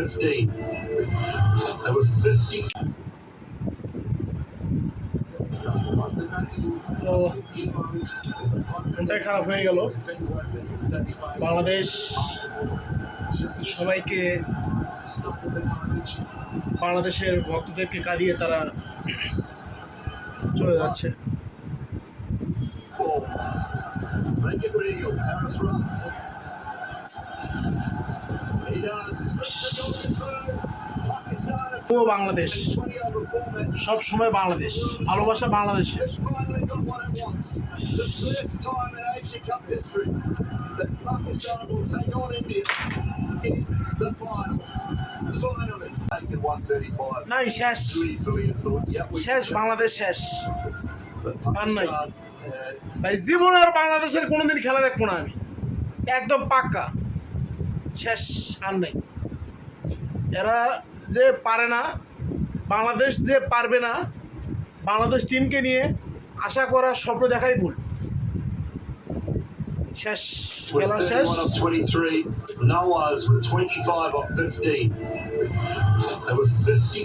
15. There were 50. তো মনটাই খারাপ হয়ে গেল। বাংলাদেশ সবাইকে, বাংলাদেশের ভক্তদেরকে কাঁদিয়ে তারা চলে যাচ্ছে। ও বাংলাদেশ, সব সময় বাংলাদেশ, ভালোবাসা বাংলাদেশে। নাই, শেষ শেষ, বাংলাদেশ শেষ, আর নাই ভাই। জীবনে আর বাংলাদেশের কোনোদিন খেলা দেখবো না আমি, একদম পাক্কা শেষ, আর নেই। এরা যে পারে না, বাংলাদেশ যে পারবে না, বাংলাদেশ টিমকে নিয়ে আশা করা, স্বপ্ন দেখাই ভুল। শেষ, খেলা শেষ। 23, Noah's with 25 off 15. There were 50.